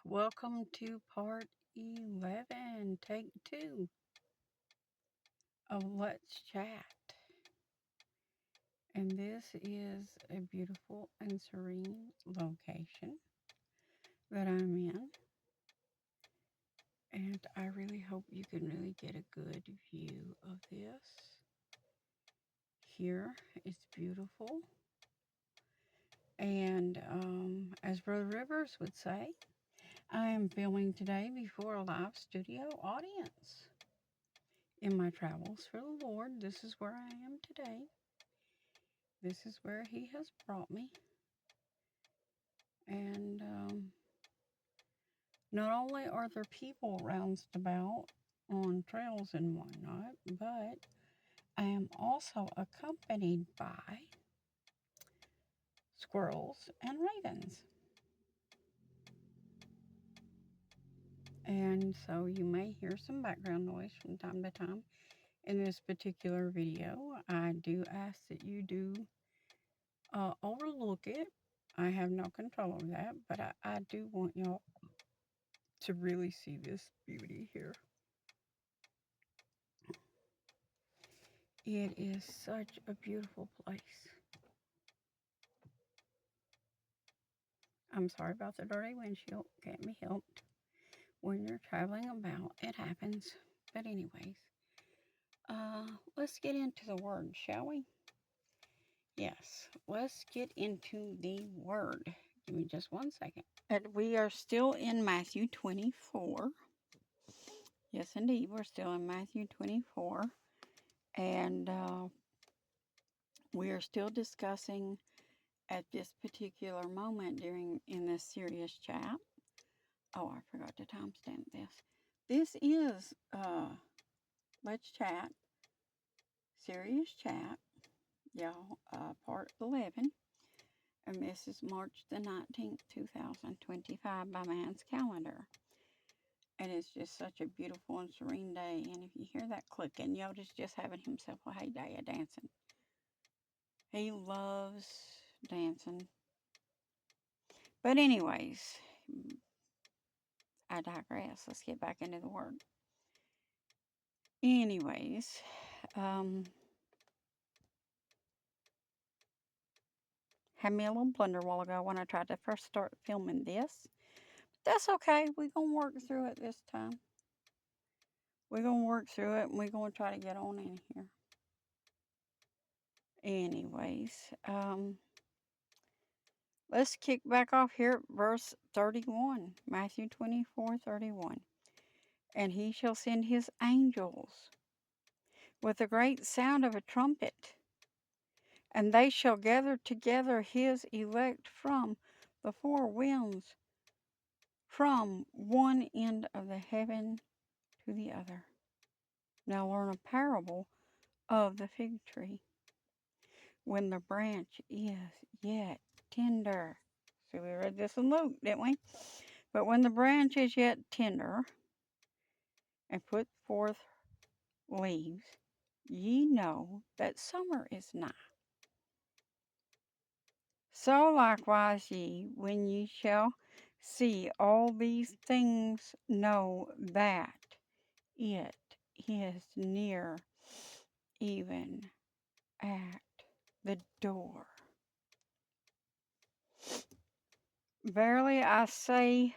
Welcome to part 11, take 2 of Let's Chat. And this is a beautiful and serene location that I'm in. And I really hope you can really get a good view of this. Here, it's beautiful. And as Brother Rivers would say, I am filming today before a live studio audience. In my travels for the Lord, this is where I am today. This is where He has brought me. And not only are there people round about on trails and whatnot, but I am also accompanied by squirrels and ravens. And so you may hear some background noise from time to time in this particular video. I do ask that you do overlook it. I have no control over that, but I do want y'all to really see this beauty here. It is such a beautiful place. I'm sorry about the dirty windshield. Can't be helped. When you're traveling about, it happens. But anyways, let's get into the word, shall we? Yes, let's get into the word. Give me just 1 second. And we are still in Matthew 24. Yes, indeed, we're still in Matthew 24. And we are still discussing at this particular moment in this serious chat. Oh, I forgot to timestamp this. This is Let's Chat, serious chat, y'all, part 11. And this is March the 19th, 2025 by man's calendar. And it's just such a beautiful and serene day. And if you hear that clicking, Yoda's just having himself a heyday of dancing. He loves dancing. But anyways, I digress. Let's get back into the word. Anyways, had me a little blunder a while ago when I tried to first start filming this. But that's okay. We're going to work through it this time. We're going to work through it, and we're going to try to get on in here. Anyways, let's kick back off here at verse 31. Matthew 24:31. And he shall send his angels with a great sound of a trumpet, and they shall gather together his elect from the four winds, from one end of the heaven to the other. Now learn a parable of the fig tree. When the branch is yet tender. See, we read this in Luke, didn't we? But when the branch is yet tender and put forth leaves, ye know that summer is nigh. So likewise ye, when ye shall see all these things, know that it is near, even at the door. Verily I say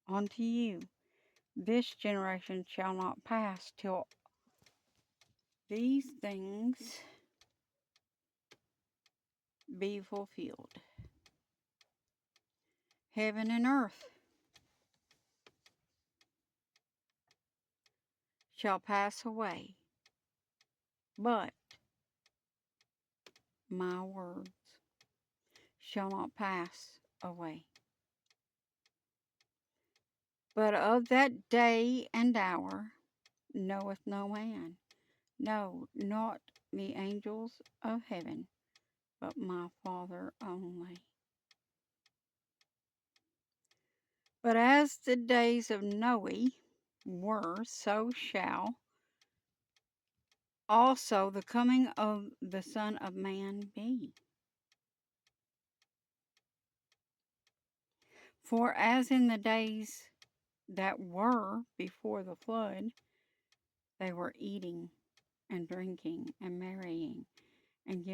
unto you, this generation shall not pass till these things be fulfilled. Heaven and earth shall pass away, but my words shall not pass away. But of that day and hour knoweth no man, no, not the angels of heaven, but my Father only. But as the days of Noe were, so shall also the coming of the Son of Man be. For as in the days that were before the flood, they were eating and drinking and marrying and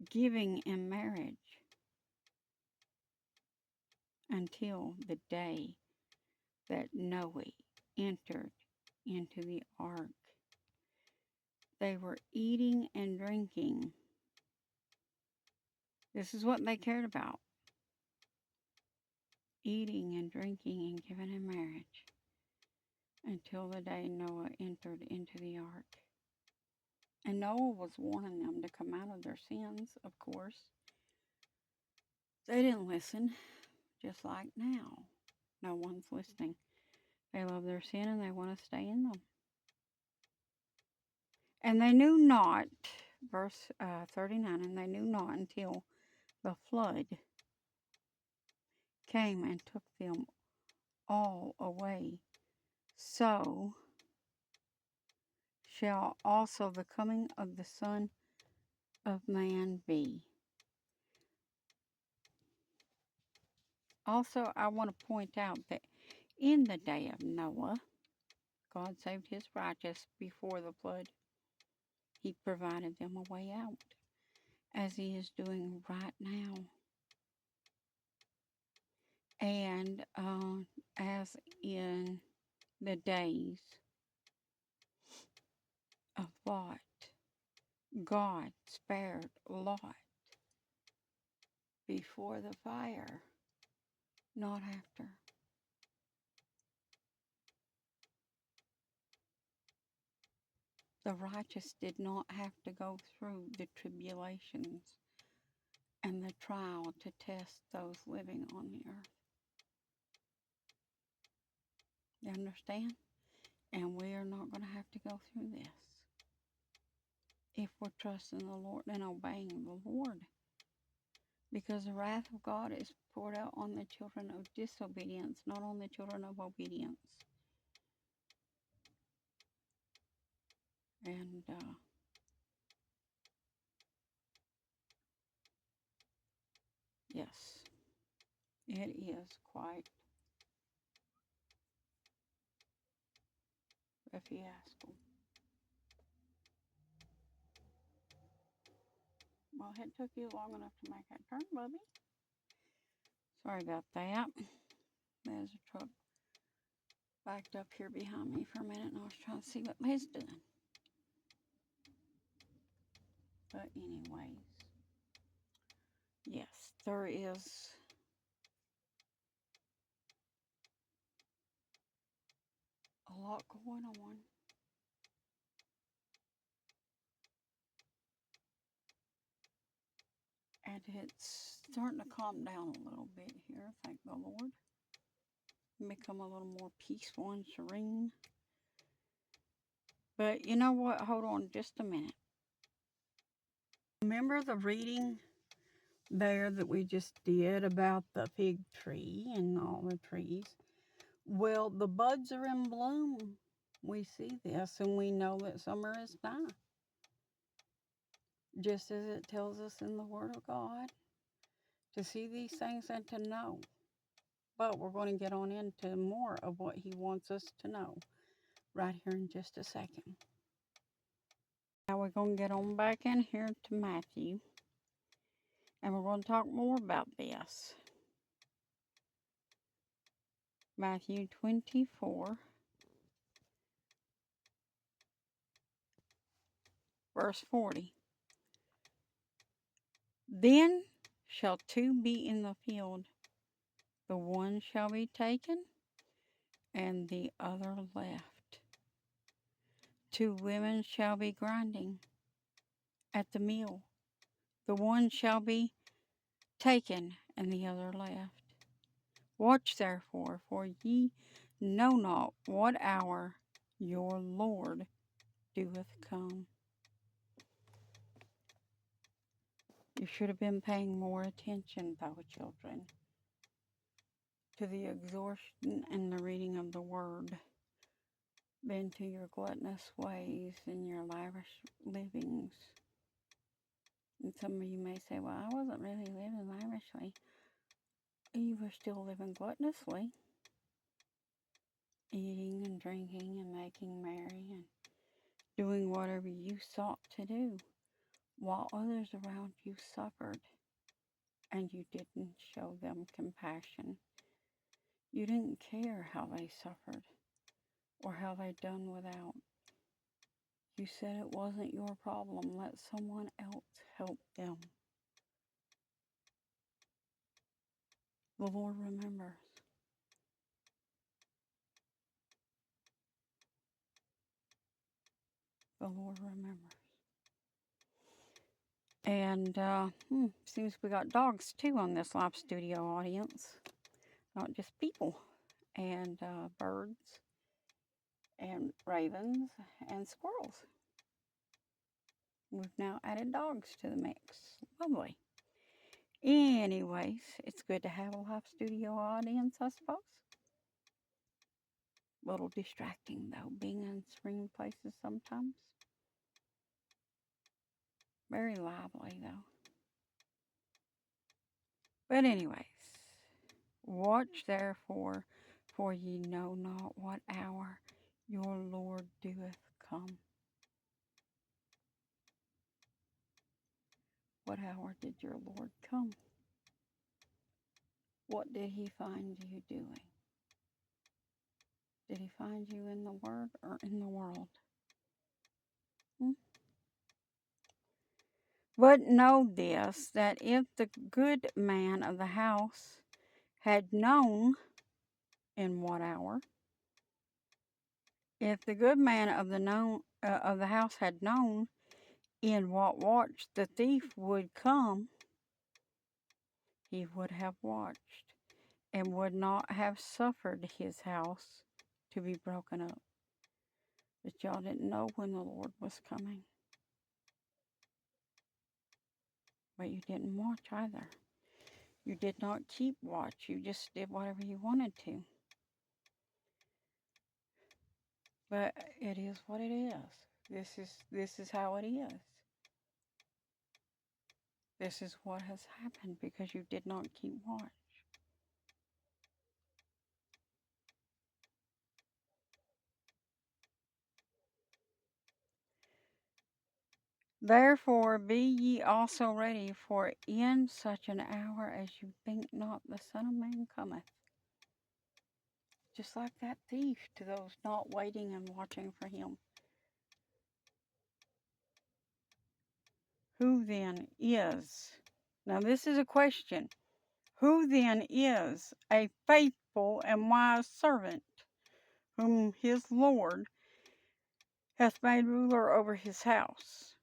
giving in marriage until the day that Noah entered into the ark. They were eating and drinking. This is what they cared about. Eating and drinking and giving in marriage until the day Noah entered into the ark. And Noah was warning them to come out of their sins, of course. They didn't listen, just like now. No one's listening. They love their sin and they want to stay in them. And they knew not, verse 39, and they knew not until the flood came and took them all away. So shall also the coming of the Son of Man be. Also, I want to point out that in the day of Noah, God saved his righteous before the flood. He provided them a way out, as he is doing right now. And as in the days of Lot, God spared Lot before the fire, not after. The righteous did not have to go through the tribulations and the trial to test those living on the earth. You understand? And we are not going to have to go through this if we're trusting the Lord and obeying the Lord. Because the wrath of God is poured out on the children of disobedience, not on the children of obedience. And yes, it is quite a fiasco. Well, it took you long enough to make that turn, Bubby. Sorry about that. There's a truck backed up here behind me for a minute, and I was trying to see what Liz doing. But anyways, yes, there is a lot going on. And it's starting to calm down a little bit here, thank the Lord. Become a little more peaceful and serene. But you know what? Hold on just a minute. Remember the reading there that we just did about the fig tree and all the trees? Well, the buds are in bloom. We see this and we know that summer is nigh. Just as it tells us in the Word of God to see these things and to know. But we're going to get on into more of what He wants us to know right here in just a second. Now we're going to get on back in here to Matthew. And we're going to talk more about this. Matthew 24, verse 40. Then shall two be in the field, the one shall be taken, and the other left. Two women shall be grinding at the mill, the one shall be taken, and the other left. Watch therefore, for ye know not what hour your Lord doeth come. You should have been paying more attention, though, children, to the exhortation and the reading of the Word than to your gluttonous ways and your lavish livings. And some of you may say, well, I wasn't really living lavishly. you were still living gluttonously, eating and drinking and making merry and doing whatever you sought to do, while others around you suffered and you didn't show them compassion. You didn't care how they suffered or how they done without. You said it wasn't your problem. Let someone else help them. The Lord remembers. The Lord remembers. And seems we got dogs too on this live studio audience, not just people, and birds, and ravens, and squirrels. We've now added dogs to the mix. Lovely. Anyways, it's good to have a live studio audience, I suppose. A little distracting, though, being in serene places sometimes. Very lively, though. But anyways, watch therefore, for ye know not what hour your Lord doeth come. What hour did your Lord come? What did he find you doing? Did he find you in the Word or in the world? But know this, that if the good man of the house had known in what hour, if the good man of the house had known in what watch the thief would come, he would have watched and would not have suffered his house to be broken up. But y'all didn't know when the Lord was coming. But you didn't watch either. You did not keep watch. You just did whatever you wanted to. But it is what it is. This is how it is. This is what has happened because you did not keep watch. Therefore be ye also ready, for in such an hour as you think not the Son of Man cometh. Just like that thief, to those not waiting and watching for him. Who then is? Now this is a question. Who then is a faithful and wise servant, whom his Lord hath made ruler over his house,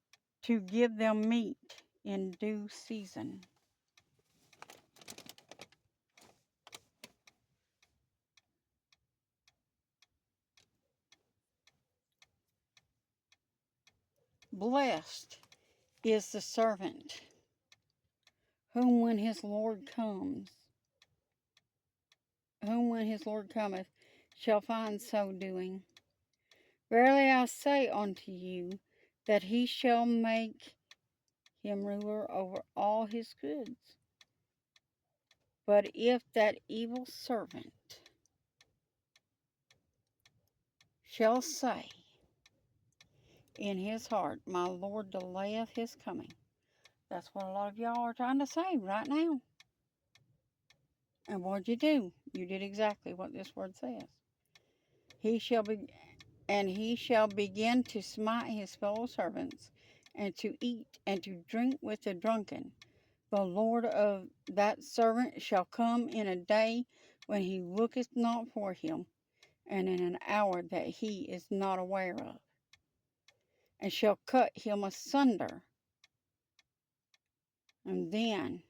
to give them meat in due season? Blessed is the servant whom when his Lord cometh, shall find so doing. Verily I say unto you, that he shall make him ruler over all his goods. But if that evil servant shall say in his heart, my Lord delayeth his coming. That's what a lot of y'all are trying to say right now. And what'd you do? You did exactly what this word says. He shall begin to smite his fellow servants, and to eat and to drink with the drunken. The Lord of that servant shall come in a day when he looketh not for him, and in an hour that he is not aware of, and shall cut him asunder. And then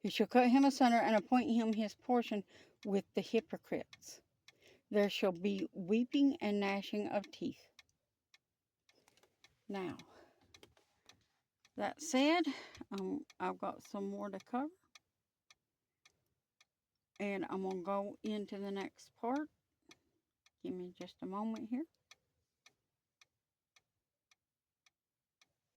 he shall cut him asunder, and appoint him his portion with the hypocrites. There shall be weeping and gnashing of teeth. Now, that said, I've got some more to cover, and I'm going to go into the next part. Give me just a moment here.